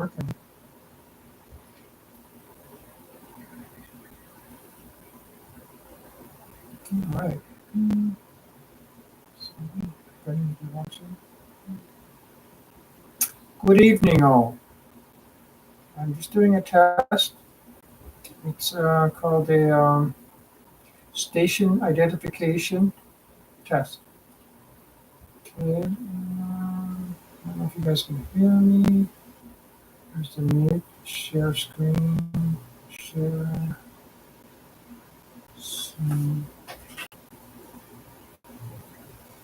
working. All right. So, everybody be watching. Good evening, all. I'm just doing a test. It's called a station identification test. Okay. I don't know if you guys can hear me. There's the mute, share screen, share. So,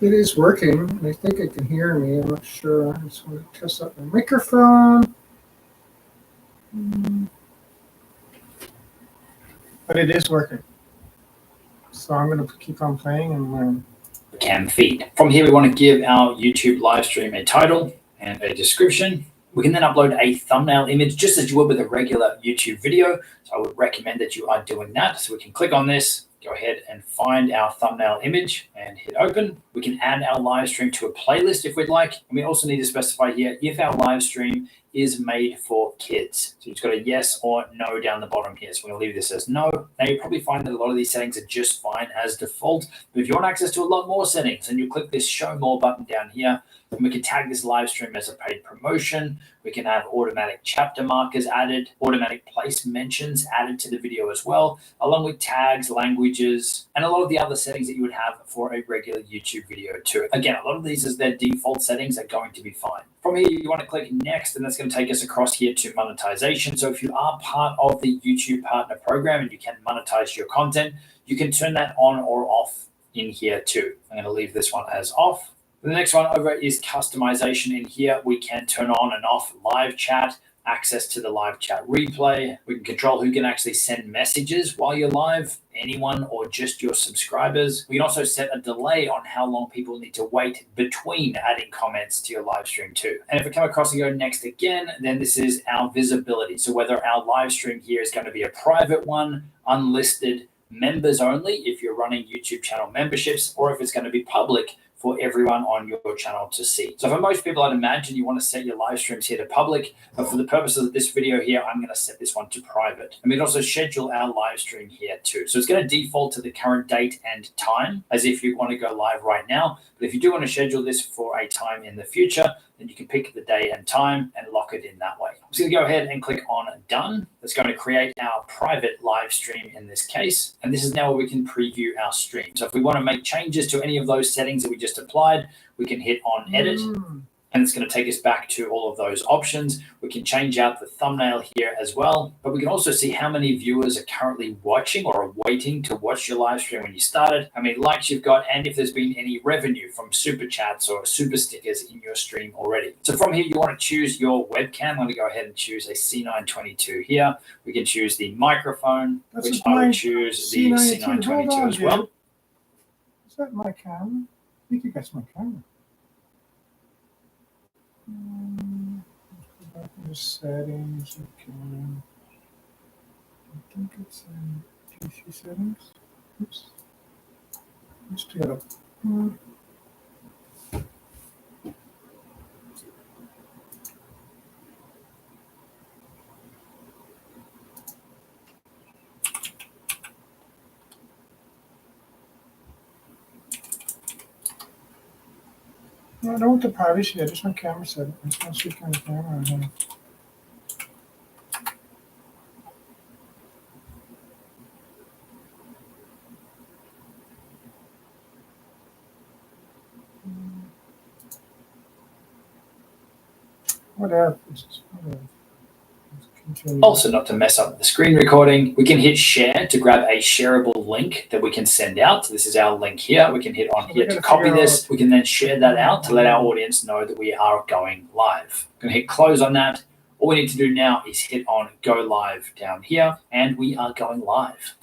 it is working. I think it can hear me. I'm not sure. I just want to test out my microphone. But it is working. So I'm going to keep on playing and learn. Cam feed. From here, we want to give our YouTube live stream a title and a description. We can then upload a thumbnail image just as you would with a regular YouTube video. So I would recommend that you are doing that. So we can click on this, go ahead and find our thumbnail image and hit open. We can add our live stream to a playlist if we'd like. And we also need to specify here if our live stream is made for kids. So you've got a yes or no down the bottom here. So we're going to leave this as no. Now you probably find that a lot of these settings are just fine as default. But if you want access to a lot more settings, then you click this show more button down here. And we can tag this live stream as a paid promotion. We can have automatic chapter markers added, automatic place mentions added to the video as well, along with tags, languages, and a lot of the other settings that you would have for a regular YouTube video too. Again, a lot of these as their default settings are going to be fine. From here, you want to click next, and that's going to take us across here to monetization. So if you are part of the YouTube Partner Program and you can monetize your content, you can turn that on or off in here too. I'm going to leave this one as off. The next one over is customization. In here, we can turn on and off live chat, access to the live chat replay. We can control who can actually send messages while you're live, anyone or just your subscribers. We can also set a delay on how long people need to wait between adding comments to your live stream too. And if we come across and go next again, then this is our visibility. So whether our live stream here is going to be a private one, unlisted, members only if you're running YouTube channel memberships, or if it's going to be public for everyone on your channel to see. So for most people, I'd imagine you want to set your live streams here to public, but for the purposes of this video here, I'm going to set this one to private. And we can also schedule our live stream here too. So it's going to default to the current date and time as if you want to go live right now. But if you do want to schedule this for a time in the future, then you can pick the day and time and lock it in that way. I'm just going to go ahead and click on done. That's going to create our private live stream in this case. And this is now where we can preview our stream. So if we want to make changes to any of those settings that we just applied, we can hit on edit. And it's going to take us back to all of those options. We can change out the thumbnail here as well, but we can also see how many viewers are currently watching or are waiting to watch your live stream when you started, how many likes you've got, and if there's been any revenue from super chats or super stickers in your stream already. So from here, you want to choose your webcam. I'm going to go ahead and choose a C922 here. We can choose the microphone, which I would choose the C922 as well. Is that my camera? I think that's my camera. Go back into settings again. I think it's in PC settings. Oops. Let's do it up. No, I don't want the privacy. I just want camera setting. I just want to see what kind of camera I have. Whatever. Also, not to mess up the screen recording, we can hit share to grab a shareable link that we can send out. So this is our link here. We can hit on here to copy this. We can then share that out to let our audience know that we are going live. I'm going to hit close on that. All we need to do now is hit on go live down here, and we are going live.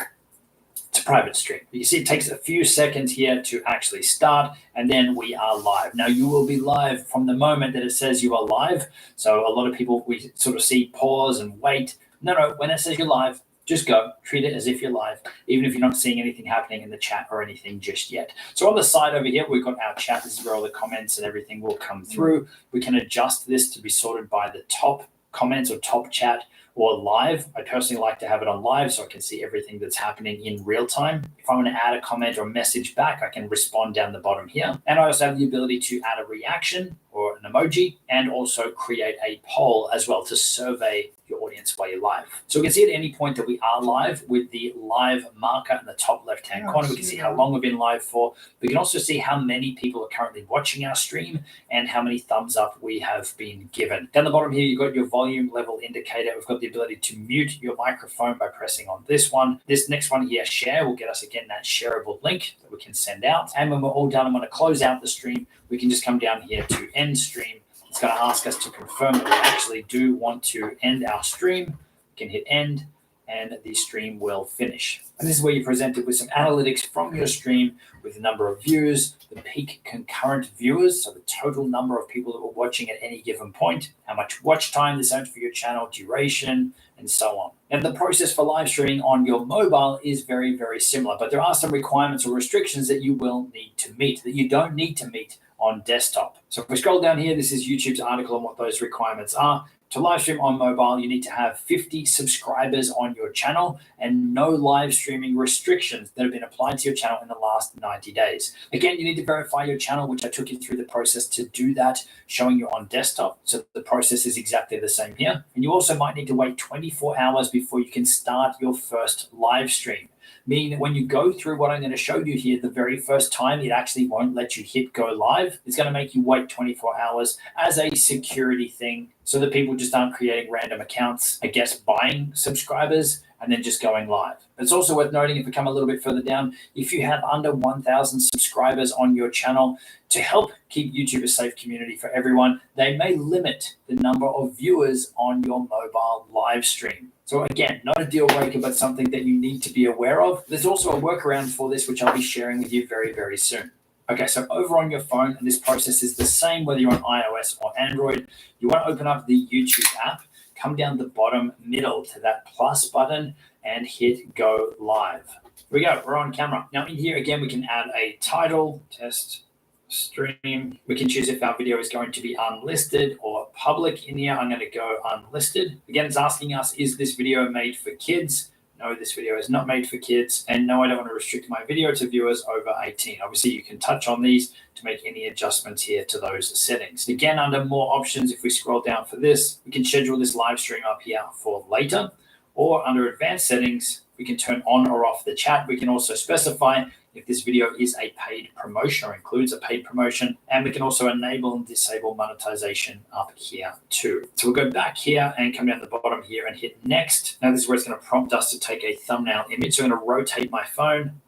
It's a private stream. You see it takes a few seconds here to actually start, and then we are live. Now you will be live from the moment that it says you are live. So a lot of people, we sort of see pause and wait. No, when it says you're live, just go. Treat it as if you're live, even if you're not seeing anything happening in the chat or anything just yet. So on the side over here, we've got our chat. This is where all the comments and everything will come through. We can adjust this to be sorted by the top comments or top chat or live. I personally like to have it on live so I can see everything that's happening in real time. If I want to add a comment or a message back, I can respond down the bottom here. And I also have the ability to add a reaction or an emoji and also create a poll as well to survey your audience while you're live. So we can see at any point that we are live with the live marker in the top left-hand corner. We can see how long we've been live for. We can also see how many people are currently watching our stream and how many thumbs up we have been given. Down the bottom here, you've got your volume level indicator. We've got the ability to mute your microphone by pressing on this one. This next one here, share, will get us again that shareable link that we can send out. And when we're all done and want to close out the stream, we can just come down here to end stream. It's going to ask us to confirm that we actually do want to end our stream. We can hit end and the stream will finish. And this is where you're presented with some analytics from your stream with the number of views, the peak concurrent viewers, so the total number of people that were watching at any given point, how much watch time this earns for your channel, duration, and so on. And the process for live streaming on your mobile is very, very similar, but there are some requirements or restrictions that you will need to meet, that you don't need to meet on desktop. So if we scroll down here, this is YouTube's article on what those requirements are. To live stream on mobile, you need to have 50 subscribers on your channel and no live streaming restrictions that have been applied to your channel in the last 90 days. Again, you need to verify your channel, which I took you through the process to do that, showing you on desktop. So the process is exactly the same here. And you also might need to wait 24 hours before you can start your first live stream. Meaning that when you go through what I'm going to show you here the very first time, it actually won't let you hit go live. It's going to make you wait 24 hours as a security thing so that people just aren't creating random accounts, I guess, buying subscribers and then just going live. It's also worth noting, if we come a little bit further down, if you have under 1,000 subscribers on your channel, to help keep YouTube a safe community for everyone, they may limit the number of viewers on your mobile live stream. So again, not a deal breaker, but something that you need to be aware of. There's also a workaround for this, which I'll be sharing with you very, very soon. Okay, so over on your phone, and this process is the same whether you're on iOS or Android, you want to open up the YouTube app, come down the bottom middle to that plus button and hit go live. Here we go, we're on camera. Now in here, again, we can add a title, test stream. We can choose if our video is going to be unlisted or public. In here, I'm going to go unlisted. Again, it's asking us, is this video made for kids? No, this video is not made for kids. And no, I don't want to restrict my video to viewers over 18. Obviously, you can touch on these to make any adjustments here to those settings. Again, under more options, if we scroll down for this, we can schedule this live stream up here for later. Or under advanced settings, we can turn on or off the chat. We can also specify if this video is a paid promotion or includes a paid promotion. And we can also enable and disable monetization up here too. So we'll go back here and come down to the bottom here and hit next. Now this is where it's going to prompt us to take a thumbnail image. So I'm going to rotate my phone.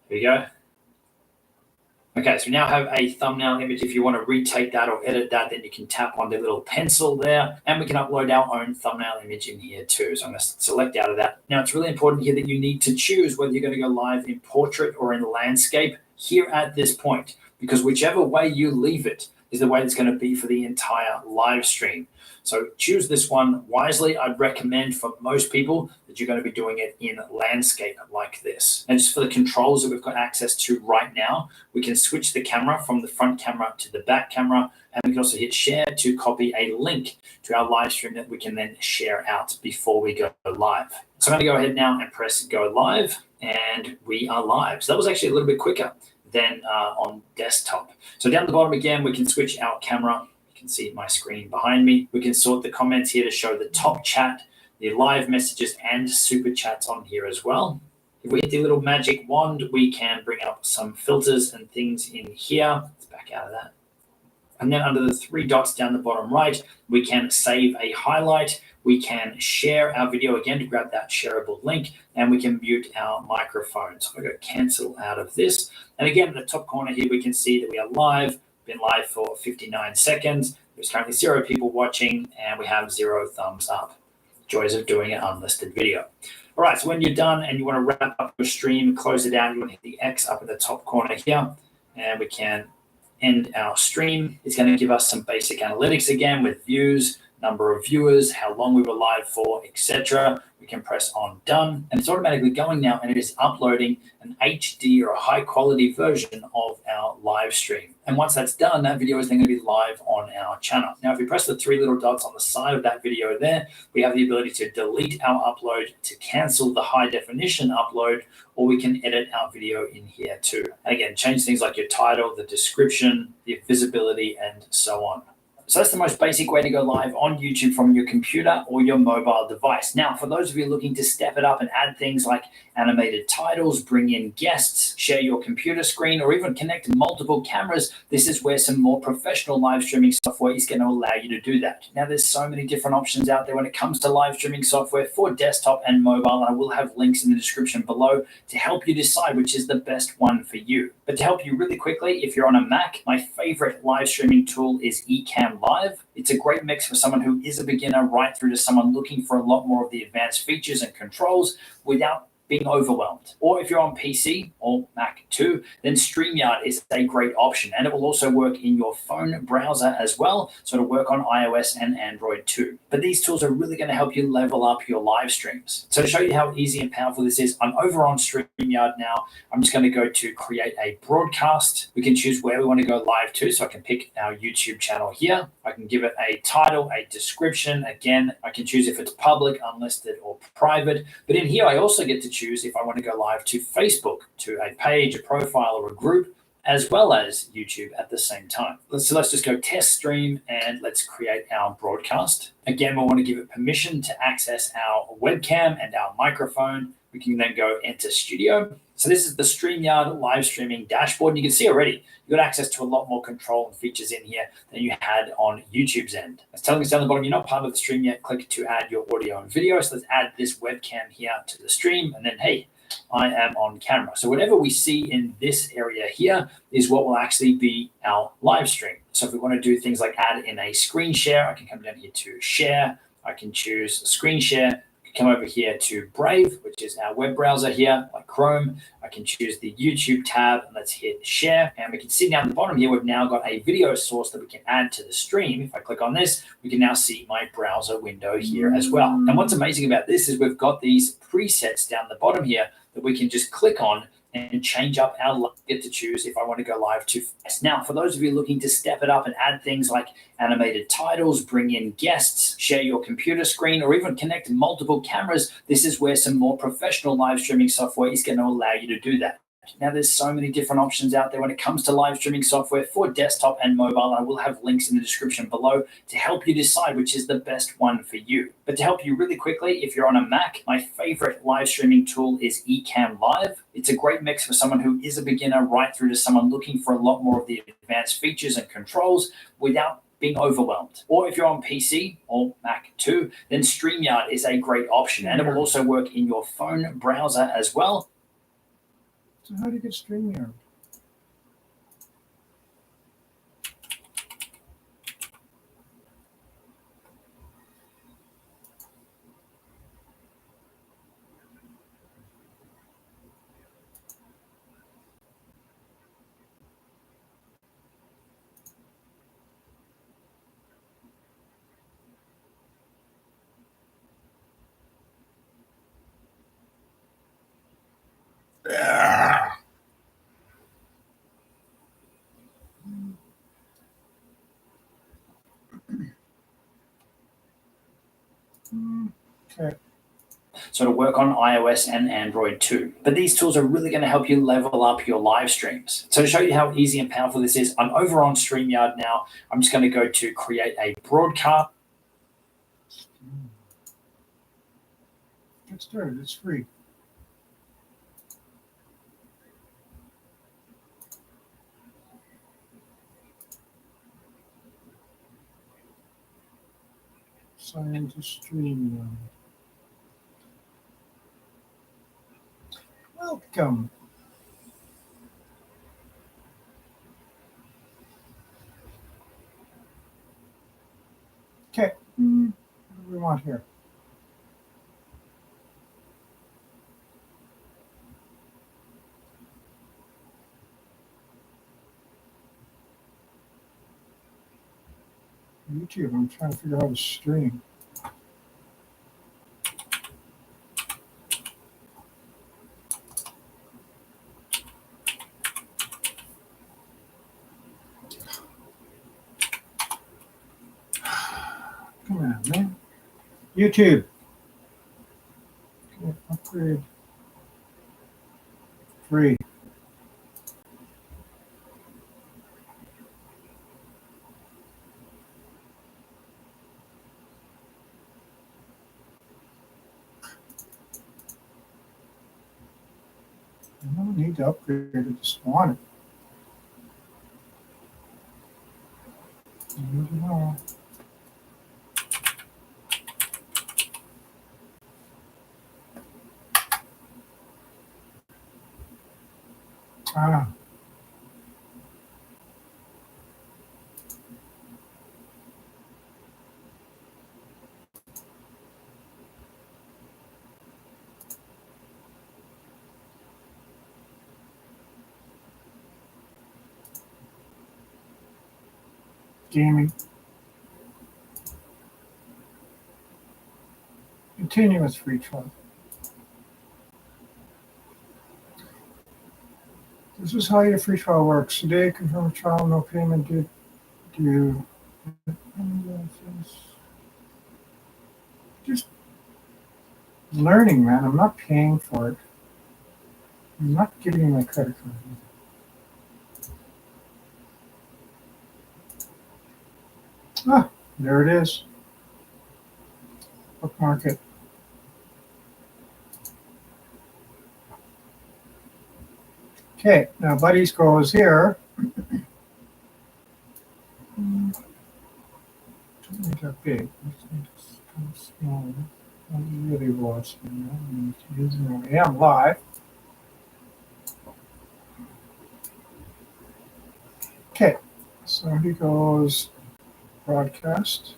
Here we go. Okay, so we now have a thumbnail image. If you want to retake that or edit that, then you can tap on the little pencil there, and we can upload our own thumbnail image in here too. So I'm going to select out of that. Now, it's really important here that you need to choose whether you're going to go live in portrait or in landscape here at this point, because whichever way you leave it is the way it's going to be for the entire live stream. So choose this one wisely. I'd recommend for most people that you're going to be doing it in landscape like this. And just for the controls that we've got access to right now, we can switch the camera from the front camera to the back camera. And we can also hit share to copy a link to our live stream that we can then share out before we go live. So I'm going to go ahead now and press go live, and we are live. So that was actually a little bit quicker than on desktop. So down the bottom again, we can switch our camera. You can see my screen behind me. We can sort the comments here to show the top chat, the live messages, and super chats on here as well. If we hit the little magic wand, we can bring up some filters and things in here. Let's back out of that. And then under the three dots down the bottom right, we can save a highlight. We can share our video again to grab that shareable link, and we can mute our microphone. So I'm going to cancel out of this. And again, in the top corner here, we can see that we are live. Been live for 59 seconds. There's currently 0 people watching, and we have 0 thumbs up. Joys of doing an unlisted video. All right, so when you're done and you want to wrap up your stream, close it out, you want to hit the X up in the top corner here, and we can end our stream. It's going to give us some basic analytics again with views, number of viewers, how long we were live for, etc. We can press on done, and it's automatically going now, and it is uploading an HD or a high quality version of our live stream. And once that's done, that video is then going to be live on our channel. Now, if we press the three little dots on the side of that video there, we have the ability to delete our upload, to cancel the high definition upload, or we can edit our video in here too. And again, change things like your title, the description, the visibility, and so on. So that's the most basic way to go live on YouTube from your computer or your mobile device. Now, for those of you looking to step it up and add things like animated titles, bring in guests, share your computer screen, or even connect multiple cameras, this is where some more professional live streaming software is going to allow you to do that. Now, there's so many different options out there when it comes to live streaming software for desktop and mobile, and I will have links in the description below to help you decide which is the best one for you. But to help you really quickly, if you're on a Mac, my favorite live streaming tool is Ecamm Live. It's a great mix for someone who is a beginner right through to someone looking for a lot more of the advanced features and controls without being overwhelmed. Or if you're on PC or Mac too, then StreamYard is a great option, and it will also work in your phone browser as well, so it'll work on iOS and Android too. But these tools are really going to help you level up your live streams. So to show you how easy and powerful this is, I'm over on StreamYard now. I'm just going to go to create a broadcast. We can choose where we want to go live to, so I can pick our YouTube channel here. I can give it a title, a description. Again, I can choose if it's public, unlisted, or private. But in here, I also get to choose if I want to go live to Facebook, to a page, a profile, or a group, as well as YouTube at the same time. So let's just go test stream, and let's create our broadcast. Again, we'll want to give it permission to access our webcam and our microphone. We can then go enter studio. So this is the StreamYard live streaming dashboard. And you can see already, you've got access to a lot more control and features in here than you had on YouTube's end. It's telling us down the bottom, you're not part of the stream yet. Click to add your audio and video. So let's add this webcam here to the stream. And then, hey, I am on camera. So whatever we see in this area here is what will actually be our live stream. So if we want to do things like add in a screen share, I can come down here to share. I can choose screen share. Come over here to Brave, which is our web browser here, like Chrome. I can choose the YouTube tab, and let's hit share. And we can see down the bottom here, we've now got a video source that we can add to the stream. If I click on this, we can now see my browser window here as well. And what's amazing about this is we've got these presets down the bottom here that we can just click on and change up our get to choose if I want to go live to. Now, for those of you looking to step it up and add things like animated titles, bring in guests, share your computer screen, or even connect multiple cameras, this is where some more professional live streaming software is going to allow you to do that. Now, there's so many different options out there when it comes to live streaming software for desktop and mobile. I will have links in the description below to help you decide which is the best one for you. But to help you really quickly, if you're on a Mac, my favorite live streaming tool is Ecamm Live. It's a great mix for someone who is a beginner right through to someone looking for a lot more of the advanced features and controls without being overwhelmed. Or if you're on PC or Mac too, then StreamYard is a great option, and it will also work in your phone browser as well. So how do you get StreamYard? Okay. So it'll work on iOS and Android too. But these tools are really going to help you level up your live streams. So to show you how easy and powerful this is, I'm over on StreamYard now. I'm just going to go to create a broadcast. Get started. It's free. Sign into StreamYard. Welcome. Okay. What do we want here? YouTube, I'm trying to figure out how to stream. Come on, man. YouTube. Okay, upgrade. Free. I don't need to upgrade it, just want it. Use it all. Ah. Gaming. Continuous free trial. This is how your free trial works. Today, confirm a trial, no payment due. Just learning, man. I'm not paying for it. I'm not giving you my credit card. Ah, there it is. Bookmark it. Okay, now Buddies goes here. Don't make that big. Let's make it kind of small. I'm really watching now. Using I am live. Okay, so he goes broadcast.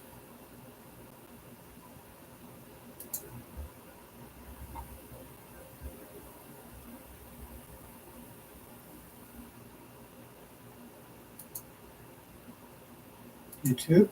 YouTube.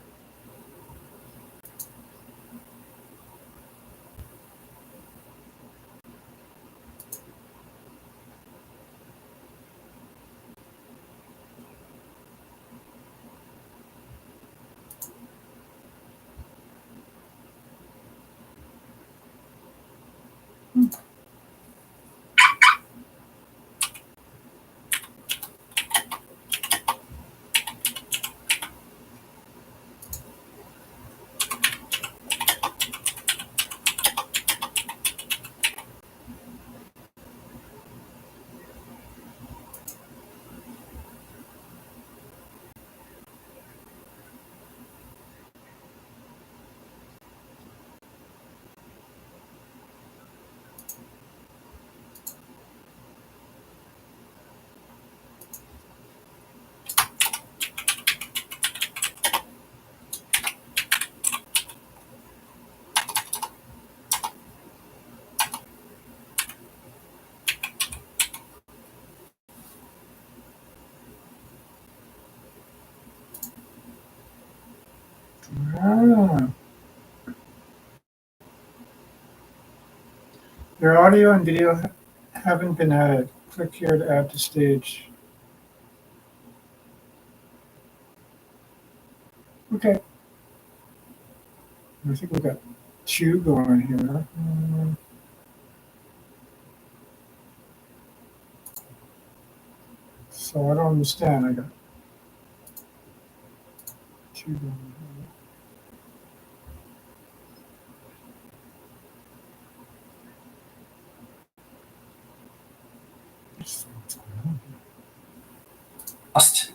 Ah. Your audio and video haven't been added. Click here to add to stage. Okay. I think we got two going here. So I don't understand. I got two going here.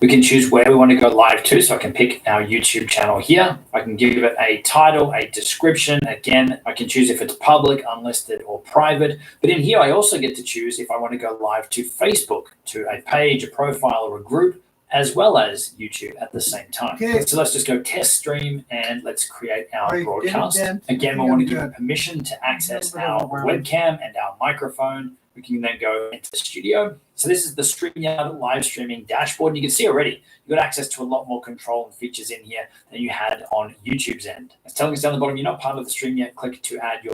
We can choose where we want to go live to. So I can pick our YouTube channel here. I can give it a title, a description. Again, I can choose if it's public, unlisted, or private. But in here, I also get to choose if I want to go live to Facebook, to a page, a profile, or a group, as well as YouTube at the same time. Okay. So let's just go test stream and let's create our Right, broadcast. then, Again, we I'm want to give good. it permission to access Little bit our overwhelming. webcam and our microphone. We can then go into the studio. So this is the StreamYard live streaming dashboard. And you can see already, you've got access to a lot more control and features in here than you had on YouTube's end. It's telling us down the bottom, you're not part of the stream yet. Click to add your